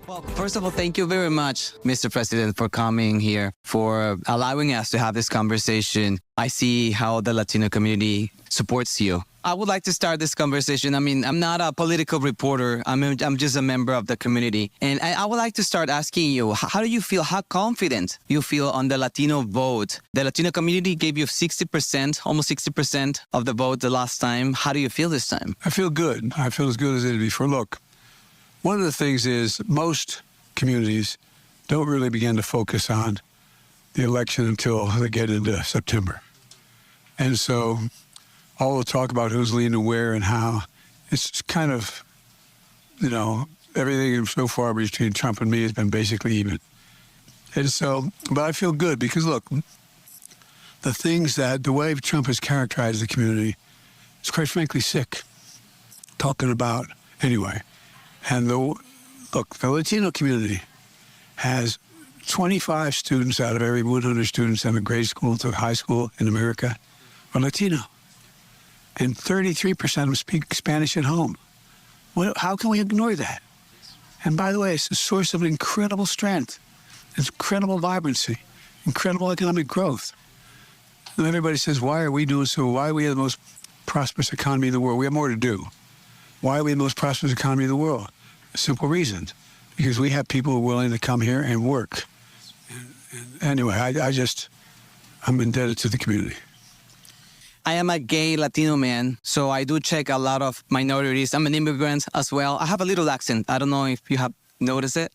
Well, first of all, thank you very much, Mr. President, for coming here, for allowing us to have this conversation. I see how the Latino community supports you. I would like to start this conversation. I mean, I'm not a political reporter. I'm just a member of the community. And I would like to start asking you, how do you feel, how confident you feel on the Latino vote? The Latino community gave you 60%, almost 60% of the vote the last time. How do you feel this time? I feel good. I feel as good as I did before. Look, one of the things is most communities don't really begin to focus on the election until they get into September. And so all the talk about who's leaning where and how, it's kind of, everything so far between Trump and me has been basically even. And so, but I feel good because, look, the way Trump has characterized the community is quite frankly sick. Talking about, anyway. And the Latino community has 25 students out of every 100 students in a grade school to high school in America are Latino. And 33% of them speak Spanish at home. Well, how can we ignore that? And by the way, it's a source of incredible strength, incredible vibrancy, incredible economic growth. And everybody says, why are we doing so? Why are we the most prosperous economy in the world? We have more to do. Why are we the most prosperous economy in the world? A simple reason. Because we have people who are willing to come here and work. And anyway, I'm indebted to the community. I am a gay Latino man, so I do check a lot of minorities. I'm an immigrant as well. I have a little accent. I don't know if you have noticed it.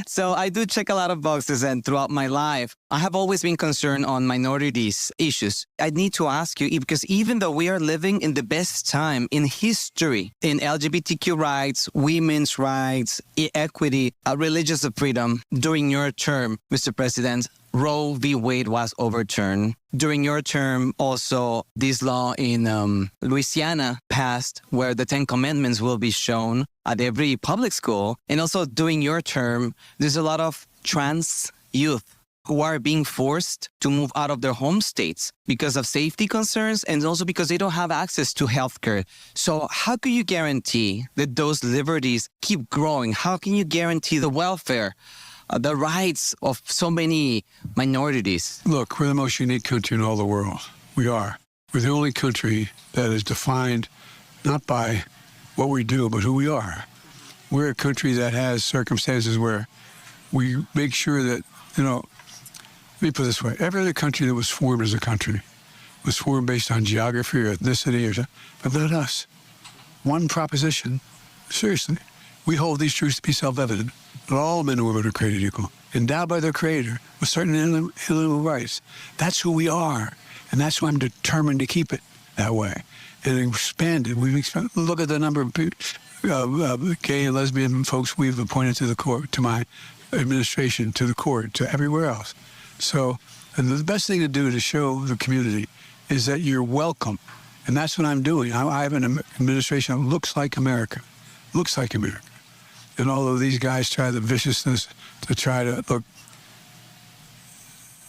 So I do check a lot of boxes, and throughout my life, I have always been concerned on minorities issues. I need to ask you, because even though we are living in the best time in history, in LGBTQ rights, women's rights, equity, religious freedom, during your term, Mr. President, Roe v. Wade was overturned. During your term, also, this law in Louisiana passed where the 10 Commandments will be shown at every public school. And also during your term, there's a lot of trans youth who are being forced to move out of their home states because of safety concerns and also because they don't have access to healthcare. So how can you guarantee that those liberties keep growing? How can you guarantee the welfare, the rights of so many minorities? Look, we're the most unique country in all the world. We are. We're the only country that is defined not by what we do, but who we are. We're a country that has circumstances where we make sure that, let me put it this way. Every other country that was formed as a country was formed based on geography or ethnicity, but not us. One proposition, seriously, we hold these truths to be self-evident. That all men and women are created equal, endowed by their Creator with certain inalienable rights. That's who we are, and that's why I'm determined to keep it that way and expand it. Look at the number of gay and lesbian folks we've appointed to the court, to my administration, to the court, to everywhere else. So, and the best thing to do to show the community is that you're welcome, and that's what I'm doing. I have an administration that looks like America, And although these guys try the viciousness to try to, look,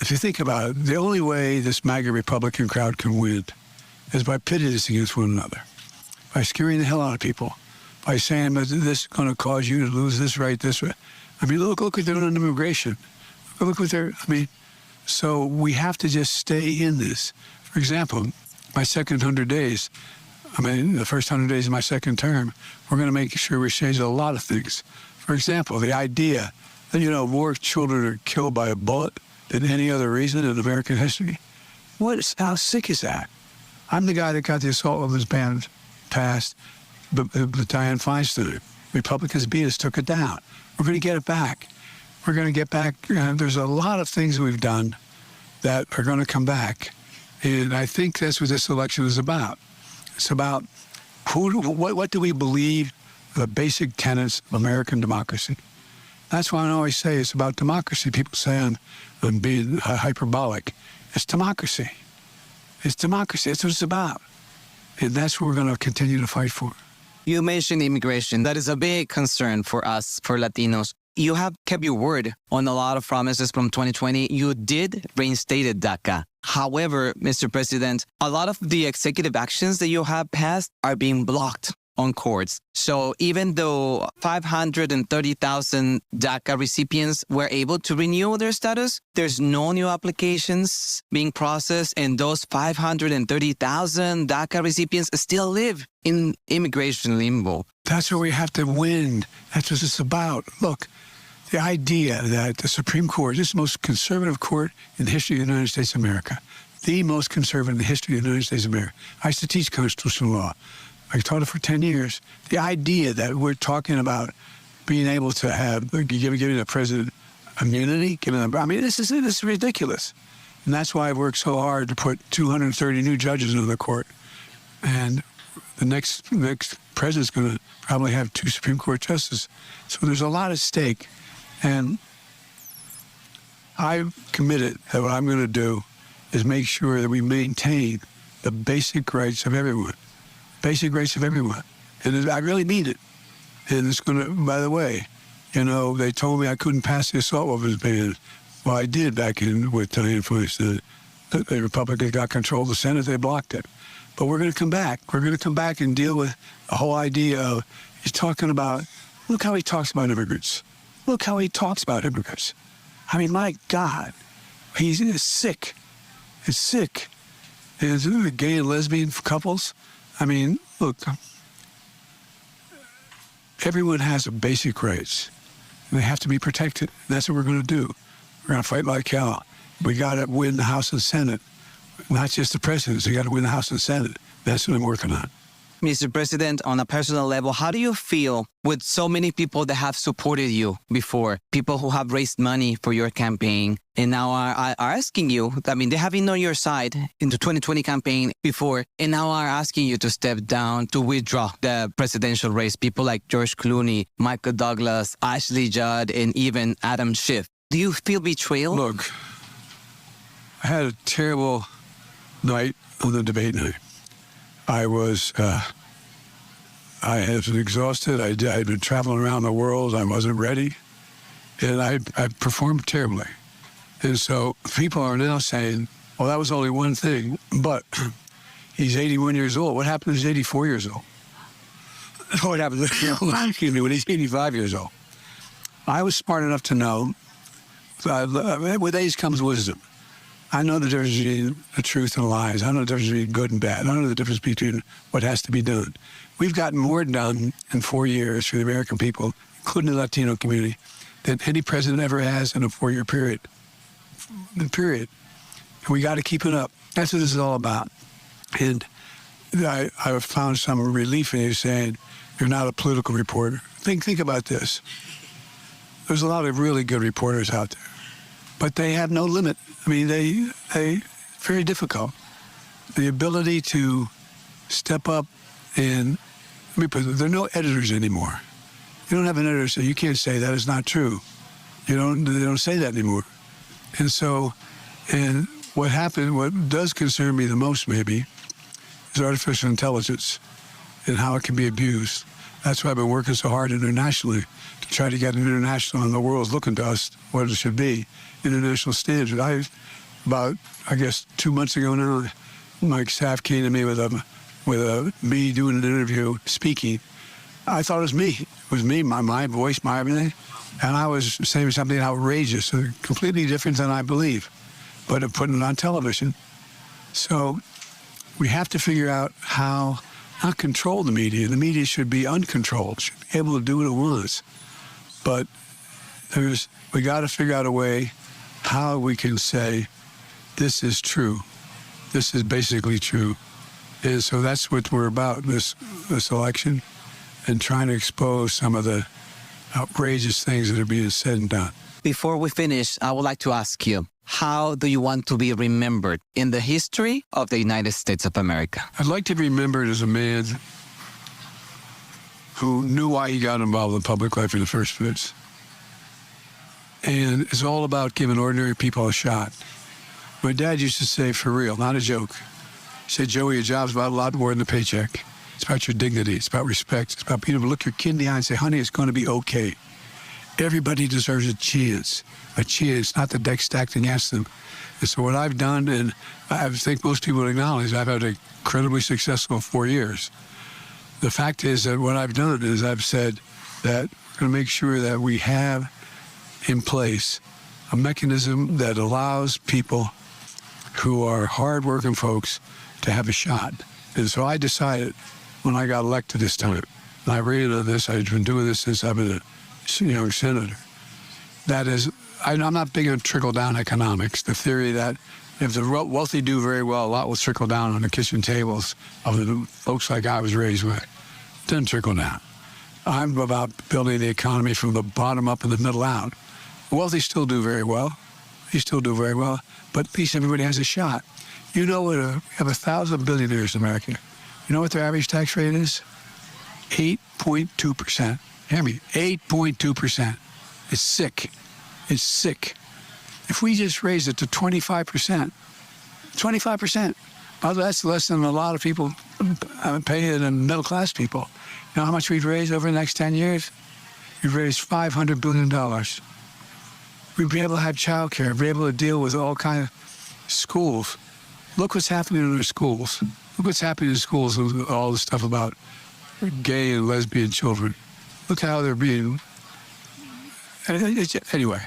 if you think about it, the only way this MAGA Republican crowd can win is by pitting us against one another, by scaring the hell out of people, by saying that this is going to cause you to lose this right, this right. I mean, look what they're doing on immigration. Look what so we have to just stay in this. For example, my second 100 days, the first 100 days of my second term, we're going to make sure we change a lot of things. For example, the idea that, more children are killed by a bullet than any other reason in American history. How sick is that? I'm the guy that got the assault weapons ban passed, but Dianne Feinstein. Republicans beat us, took it down. We're going to get it back. We're going to get back. There's a lot of things we've done that are going to come back. And I think that's what this election is about. It's about what do we believe are the basic tenets of American democracy. That's why I always say it's about democracy. People say I'm being hyperbolic. It's democracy. It's democracy. That's what it's about. And that's what we're going to continue to fight for. You mentioned immigration. That is a big concern for us, for Latinos. You have kept your word on a lot of promises from 2020. You did reinstate DACA. However, Mr. President, a lot of the executive actions that you have passed are being blocked on courts. So even though 530,000 DACA recipients were able to renew their status, there's no new applications being processed, and those 530,000 DACA recipients still live in immigration limbo. That's where we have to win. That's what it's about. Look, the idea that the Supreme Court, this is the most conservative court in the history of the United States of America, the most conservative in the history of the United States of America. I used to teach constitutional law. I taught it for 10 years. The idea that we're talking about being able to have, giving the president immunity, this is ridiculous. And that's why I worked so hard to put 230 new judges into the court. And the next president's going to probably have 2 Supreme Court justices. So there's a lot at stake. And I've committed that what I'm going to do is make sure that we maintain the basic rights of everyone. Basic rights of everyone. And I really mean it. And it's going to, by the way, they told me I couldn't pass the assault weapons ban. Well, I did back with Dianne Feinstein. The Republicans got control of the Senate, they blocked it. But we're going to come back. We're going to come back and deal with the whole idea of, he's talking about, look how he talks about immigrants. Look how he talks about immigrants. I mean, my God, he's sick. It's sick. And the gay and lesbian couples, I mean, look, everyone has basic rights. And they have to be protected. And that's what we're going to do. We're going to fight like hell. We got to win the House and Senate. Not just the presidents. We got to win the House and Senate. That's what I'm working on. Mr. President, on a personal level, how do you feel with so many people that have supported you before, people who have raised money for your campaign and now are asking you, they have been on your side in the 2020 campaign before, and now are asking you to step down, to withdraw the presidential race, people like George Clooney, Michael Douglas, Ashley Judd, and even Adam Schiff. Do you feel betrayal? Look, I had a terrible night on the debate night. I was exhausted. I had been traveling around the world. I wasn't ready. And I performed terribly. And so people are now saying, well, that was only one thing. But he's 81 years old. What happened when he's 84 years old? What happened when he's 85 years old? I was smart enough to know, with age comes wisdom. I know the difference between the truth and lies. I know the difference between good and bad. I know the difference between what has to be done. We've gotten more done in 4 years for the American people, including the Latino community, than any president ever has in a 4-year period. And we got to keep it up. That's what this is all about. And I found some relief in you saying, you're not a political reporter. Think about this. There's a lot of really good reporters out there, but they have no limit. I mean, they very difficult. The ability to step up and, there are no editors anymore. You don't have an editor say, you can't say that, it's not true. They don't say that anymore. And so, and what does concern me the most maybe is artificial intelligence and how it can be abused. That's why I've been working so hard internationally to try to get an international, and the world's looking to us what it should be, international standards. About 2 months ago now, my staff came to me with me doing an interview, speaking. I thought it was me. It was me, my voice, my everything. And I was saying something outrageous, completely different than I believe, but putting it on television. So we have to figure out how not control the media. The media should be uncontrolled, should be able to do what it wants. But we got to figure out a way how we can say, this is true. This is basically true. And so that's what we're about, this election, and trying to expose some of the outrageous things that are being said and done. Before we finish, I would like to ask you, how do you want to be remembered in the history of the United States of America? I'd like to be remembered as a man who knew why he got involved in public life in the first place. And it's all about giving ordinary people a shot. My dad used to say, for real, not a joke, he said, Joey, your job's about a lot more than a paycheck. It's about your dignity. It's about respect. It's about being able to look your kid in the eye and say, honey, it's going to be okay. Everybody deserves a chance, not the deck stacked against them. And so what I've done, and I think most people would acknowledge, I've had an incredibly successful 4 years. The fact is that what I've done is I've said that we're going to make sure that we have in place a mechanism that allows people who are hardworking folks to have a shot. And so I decided when I got elected this time, and I ran on this, I've been doing this since I've been a young senator, that is, I'm not big on trickle-down economics, the theory that if the wealthy do very well, a lot will trickle down on the kitchen tables of the folks like I was raised with. It doesn't trickle down. I'm about building the economy from the bottom up and the middle out. The wealthy still do very well. They still do very well, but at least everybody has a shot. You know what? We have 1,000 billionaires in America. You know what their average tax rate is? 8.2%. Hear me? 8.2%. It's sick. It's sick. If we just raise it to 25%, 25%, well, that's less than a lot of people pay than middle-class people. You know how much we'd raise over the next 10 years? We'd raise $500 billion. We'd be able to have child care, be able to deal with all kinds of schools. Look what's happening in our schools. Look what's happening in schools with all the stuff about gay and lesbian children. Look how they're being... Anyway,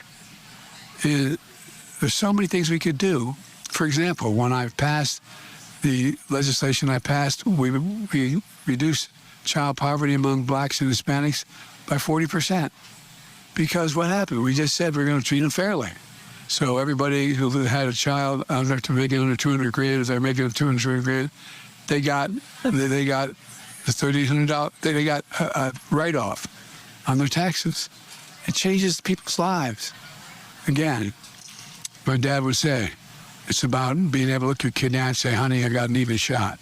there's so many things we could do. For example, when I passed the legislation I passed, we reduced child poverty among blacks and Hispanics by 40%. Because what happened? We just said we're going to treat them fairly. So everybody who had a child under 200 grand, if they're making 200 grand, they got the $1,300. They got a write-off on their taxes. It changes people's lives. Again, my dad would say, it's about being able to look at your kid now and say, honey, I got an even shot.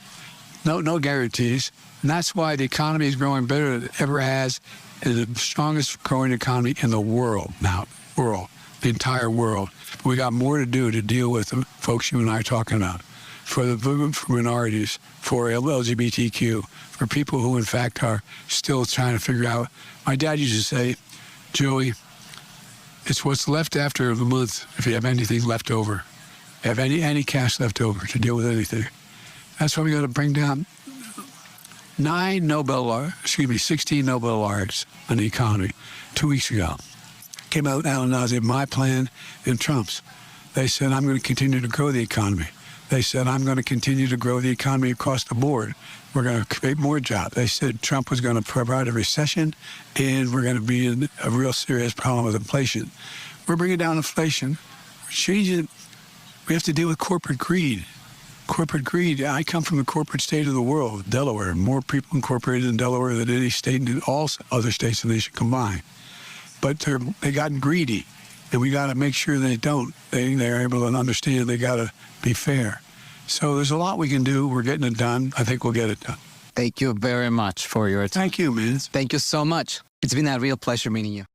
No guarantees. And that's why the economy is growing better than it ever has. It's the strongest growing economy in the world now, the entire world. But we got more to do to deal with the folks you and I are talking about, for minorities, for LGBTQ, for people who, in fact, are still trying to figure out. My dad used to say, Joey, it's what's left after the month, if you have anything left over, have any cash left over to deal with anything. That's why we got to bring down 16 Nobel laureates on the economy 2 weeks ago. Came out now and announced my plan and Trump's. They said, I'm going to continue to grow the economy. They said, I'm going to continue to grow the economy across the board. We're going to create more jobs. They said Trump was going to provide a recession, and we're going to be in a real serious problem with inflation. We're bringing down inflation. We're changing. We have to deal with corporate greed. Corporate greed. I come from the corporate state of the world, Delaware. More people incorporated in Delaware than any state in all other states in the nation combined. But they gotten greedy, and we got to make sure they don't. They're able to understand they got to be fair. So there's a lot we can do. We're getting it done. I think we'll get it done. Thank you very much for your time. Thank you, man. Thank you so much. It's been a real pleasure meeting you.